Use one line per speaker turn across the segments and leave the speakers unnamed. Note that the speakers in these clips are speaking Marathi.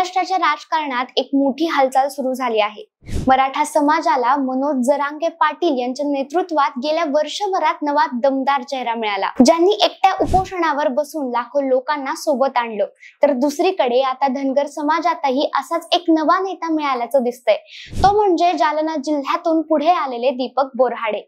महाराष्ट्राच्या राजकारणात एक मोठी हालचाल सुरू झाली आहे। मराठा समाजाला मनोज जरांगे पाटील यांच्या नेतृत्वात गेल्या वर्षभरात नवा दमदार चेहरा मिळाला, ज्यांनी एकट्या उपोषणावर बसून लाखो लोकांना सोबत आणलं। तर दुसरीकडे आता धनगर समाजातही असाच एक नवा नेता मिळाल्याचं दिसतंय। तो म्हणजे जालना जिल्ह्यातून पुढे आलेले दीपक बोराडे।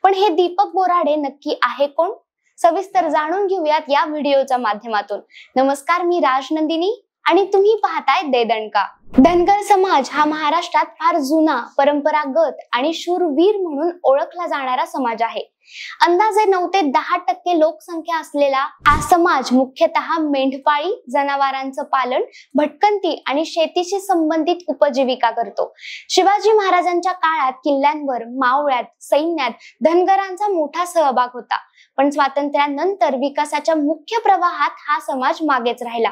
पण हे दीपक बोराडे नक्की आहे कोण? सविस्तर जाणून घेऊयात या व्हिडिओच्या माध्यमातून। नमस्कार, मी राजनंदिनी आणि तुम्ही पाहताय देदणका। धनगर समाज हा महाराष्ट्रात फार जुना, परंपरागत आणि शूरवीर म्हणून ओळखला जाणारा समाज आहे। अंदाजे 9 ते 10% लोकसंख्या असलेला हा समाज मुख्यतः मेंढपाळी, जनावरांचं पालन, भटकंती आणि शेतीशी संबंधित उपजीविका करतो। शिवाजी महाराजांच्या काळात किल्ल्यांवर, मावळ्यात, सैन्यात धनगरांचा मोठा सहभाग होता। पण स्वातंत्र्यानंतर विकासाच्या मुख्य प्रवाहात हा समाज मागेच राहिला।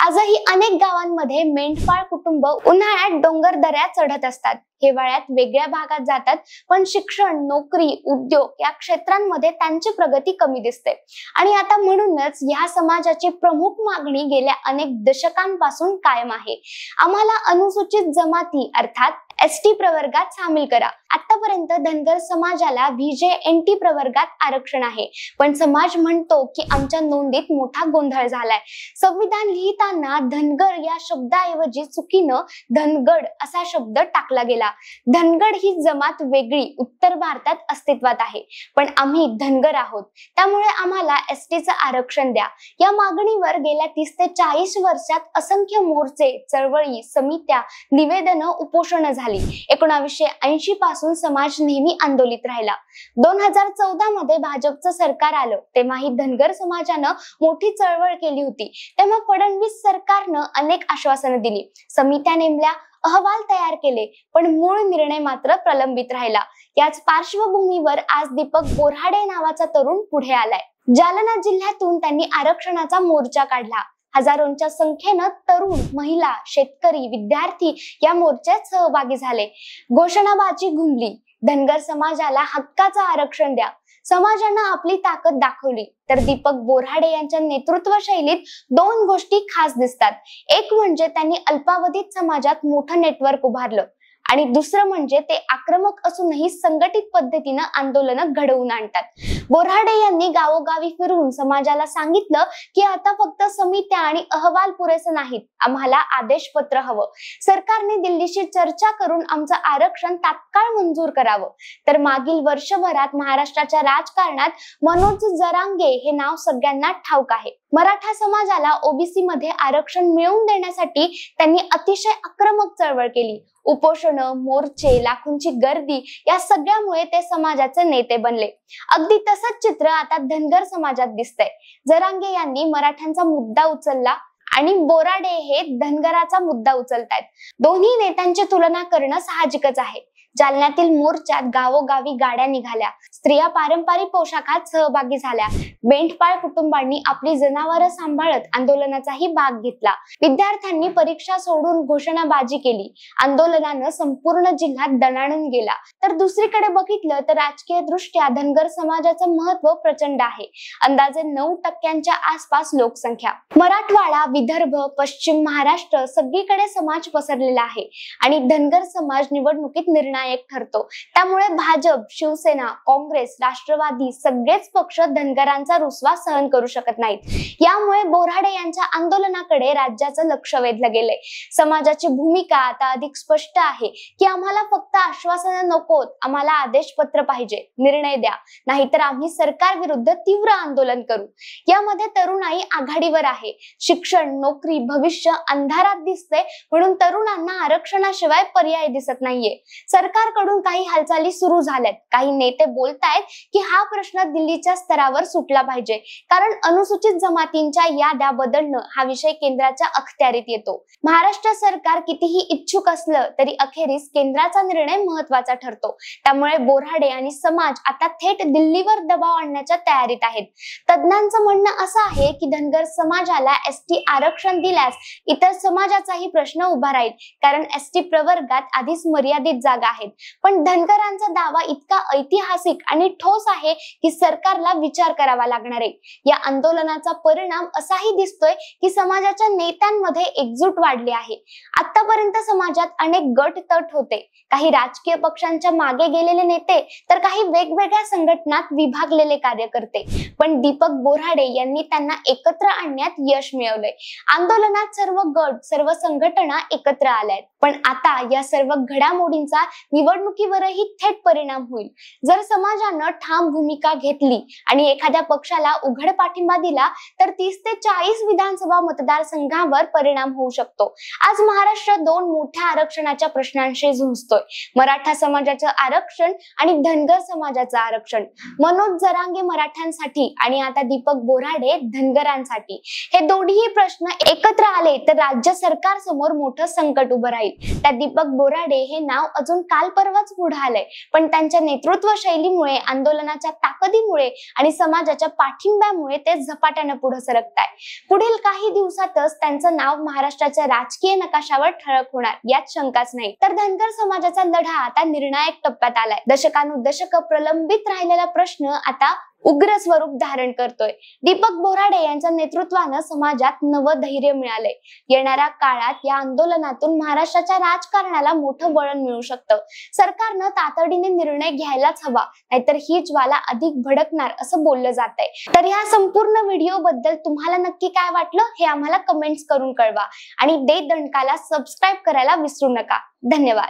आजही अनेक गावांमध्ये मेंढपाळ कुटुंब उन्हाळ्यात डोंगर दऱ्या चढत असतात, हिवाळ्यात वेगळ्या भागात जातात, पण शिक्षण, नोकरी, उद्योग या क्षेत्रांमध्ये त्यांची प्रगती कमी दिसते। आणि आता म्हणूनच या समाजाची प्रमुख मागणी गेल्या अनेक दशकांपासून कायम आहे। आम्हाला अनुसूचित जमाती अर्थात एसटी प्रवर्गात सामील करा। आतापर्यंत धनगर समाजाला व्हीजे-एनटी प्रवर्गात आरक्षण आहे, पण समाज म्हणतो की आमच्या नोंदीत मोठा गोंधळ झालाय। संविधान लिहिताना धनगर या शब्दाऐवजी चुकीनं धनगड असा शब्द टाकला गेला। धनगड ही जमात वेगळी उत्तर भारतात अस्तित्वात आहे, पण आम्ही धनगर आहोत, त्यामुळे आम्हाला एसटीचं आरक्षण द्या। या मागणीवर गेल्या 30 ते 40 वर्षात असंख्य मोर्चे, चळवळी, समित्या, निवेदनं, उपोषणं झाली। 1980 पासून समाज नेहमी आंदोलित राहिला। 2014 मध्ये भाजपचं सरकार आलं, तेव्हाही धनगर समाजानं मोठी चळवळ केली होती। तेव्हा फडणवीस सरकारनं अनेक आश्वासनं दिली, समित्या नेमल्या, अहवाल तयार केले, पण मूळ निर्णय मात्र प्रलंबित राहिला। याच पार्श्वभूमीवर आज दीपक बोराडे नावाचा तरुण पुढे आलाय। जालना जिल्ह्यातून त्यांनी आरक्षणाचा मोर्चा काढला। हजारोंच्या संख्येनं तरुण, महिला, शेतकरी, विद्यार्थी या मोर्चात सहभागी झाले। घोषणाबाजी घुमली, धनगर समाजाला हक्काचं आरक्षण द्या। समाजानं आपली ताकद दाखवली। तर दीपक बोराडे यांच्या नेतृत्व शैलीत 2 गोष्टी खास दिसतात। एक म्हणजे त्यांनी अल्पावधीत समाजात मोठं नेटवर्क उभारलं, आणि दुसरं म्हणजे ते आक्रमक असूनही संघटित पद्धतीनं आंदोलन घडवून आणतात। बोराडे यांनी गावोगावी फिरून समाजाला सांगितलं की आता फक्त समित्या आणि अहवाल पुरेसे नाहीत, आम्हाला आदेशपत्र हवं। सरकारने दिल्लीशी चर्चा करून आमचं आरक्षण तात्काळ मंजूर करावं। तर मागील वर्षभरात महाराष्ट्राच्या राजकारणात मनोज जरांगे हे नाव सगळ्यांना ठाऊक आहे। मराठा समाजाला ओबीसी मध्ये आरक्षण मिळवून देण्यासाठी त्यांनी अतिशय आक्रमक चळवळ केली। उपोषण, मोर्चे, लाखोंची गर्दी या सगळ्यामुळे ते समाजाचे नेते बनले। अगदी तसंच चित्र आता धनगर समाजात दिसतंय। जरांगे यांनी मराठ्यांचा मुद्दा उचलला आणि बोराडे हे धनगराचा मुद्दा उचलतायत। दोन्ही नेत्यांची तुलना करणं साहजिकच आहे। जालन्यातील मोर्चात गावोगावी गाड्या निघाल्या, स्त्रिया पारंपरिक पोशाखात सहभागी झाल्या, मेंढपाळ कुटुंबांनी आपली जनावरं सांभाळत आंदोलनाचाही भाग घेतला। विद्यार्थ्यांनी परीक्षा सोडून घोषणाबाजी केली। आंदोलनानं संपूर्ण जिल्ह्यात दणाणून गेला। तर दुसरीकडे बघितलं तर राजकीय दृष्ट्या धनगर समाजाचं महत्व प्रचंड आहे। अंदाजे 9% आसपास लोकसंख्या। मराठवाडा, विदर्भ, पश्चिम महाराष्ट्र सगळीकडे समाज पसरलेला आहे आणि धनगर समाज निवडणुकीत निर्णायक ठरतो। त्यामुळे भाजप, शिवसेना, काँग्रेस, राष्ट्रवादी सगळेच पक्ष धनगरांचा रुसवा सहन करू शकत नाहीत। यामुळे बोराडे यांच्या आंदोलनाकडे राज्याचं लक्ष वेधलं गेलंय। समाजाची भूमिका आता अधिक स्पष्ट आहे की आम्हाला फक्त आश्वासनं नकोत, आम्हाला आदेशपत्र पाहिजे, निर्णय द्या, नाहीतर आम्ही सरकार विरुद्ध तीव्र आंदोलन करू। यामध्ये तरुणाई आघाडीवर आहे। शिक्षण, नोकरी, भविष्य अंधारात दिसते, म्हणून तरुणांना आरक्षणाशिवाय पर्याय दिसत नाहीये। सरकारकडून काही हालचाली सुरू झाल्यात। काही नेते बोलतायत की हा प्रश्न दिल्लीच्या स्तरावर सुटला पाहिजे, कारण अनुसूचित जमातींच्या याद्या बदलणं हा विषय केंद्राच्या अखत्यारीत येतो। महाराष्ट्र सरकार कितीही इच्छुक असलं तरी अखेरीस केंद्राचा निर्णय महत्त्वाचा ठरतो। त्यामुळे बोराडे आणि समाज आता थेट दिल्लीवर दबाव आणण्याच्या तयारीत आहेत। तज्ञांचं म्हणणं असं आहे की धनगर समाजाला एसटी आरक्षण दिल्यास इतर समाजाचाही प्रश्न उभा राहील, कारण एसटी प्रवर्गात आधीच मर्यादित जागा आहे। आहेत. पण धनगरांचा दावा इतका ऐतिहासिक आणि ठोस आहे की सरकारला विचार करावा लागणार आहे. या आंदोलनाचा परिणाम असाही दिसतोय की समाजाच्या नेत्यांमध्ये एकजूट वाढली आहे. आतापर्यंत समाजात अनेक गट तट होते. काही राजकीय पक्षांच्या मागे गेलेले नेते तर काही वेगवेगळ्या संघटनात विभागलेले कार्यकर्ते. पण दीपक बोऱ्हाडे यांनी त्यांना एकत्र आणण्यात यश मिळवलंय. आंदोलनात सर्व गट, सर्व संघटना एकत्र आल्यात. पण आता या सर्व घडामोडींचा निवडणुकीवरही थेट परिणाम होईल. जर समाजानं ठाम भूमिका घेतली आणि एखाद्या पक्षाला उघड पाठिंबा दिला तर 30 ते 40 विधानसभा मतदारसंघावर परिणाम होऊ शकतो. आज महाराष्ट्र दोन मोठ्या आरक्षणाच्या प्रश्नांशी झुंजतोय. मराठा समाजाचं आरक्षण आणि धनगर समाजाचं आरक्षण. मनोज जरांगे मराठ्यांसाठी आणि आता दीपक बोऱ्हाडे धनगरांसाठी. हे दोन्ही प्रश्न एकत्र आले तर राज्य सरकार समोर मोठं संकट उभं राहील. त्या दीपक बोऱ्हाडे हे नाव अजून काल परवाच पुढे आलंय, पण त्यांच्या नेतृत्व शैलीमुळे, आंदोलनाच्या ताकदीमुळे आणि समाजाच्या पाठिंब्यामुळे ते झपाट्याने पुढे सरकताय. पुढील काही दिवसातच त्यांचं नाव महाराष्ट्राच्या राजकीय नकाशावर ठळक होणार यात शंकाच नाही. तर धनगर समाजाचा लढा आता निर्णायक टप्प्यात आलाय. दशकानुदशक प्रलंबित राहिलेला प्रश्न आता उग्र स्वरूप धारण करतोय. दीपक बोऱ्हाडे यांच्या नेतृत्वानं समाजात नवं धैर्य मिळालंय. येणाऱ्या काळात या आंदोलनातून महाराष्ट्राच्या राजकारणाला मोठं वळण मिळू शकतं. सरकारनं तातडीने निर्णय घ्यायलाच हवा, नाहीतर ही ज्वाला अधिक भडकणार असं बोललं जातंय. तर या संपूर्ण व्हिडिओ बद्दल तुम्हाला नक्की काय वाटलं हे आम्हाला कमेंट्स करून कळवा आणि दे दणकाला सबस्क्राईब करायला विसरू नका. धन्यवाद.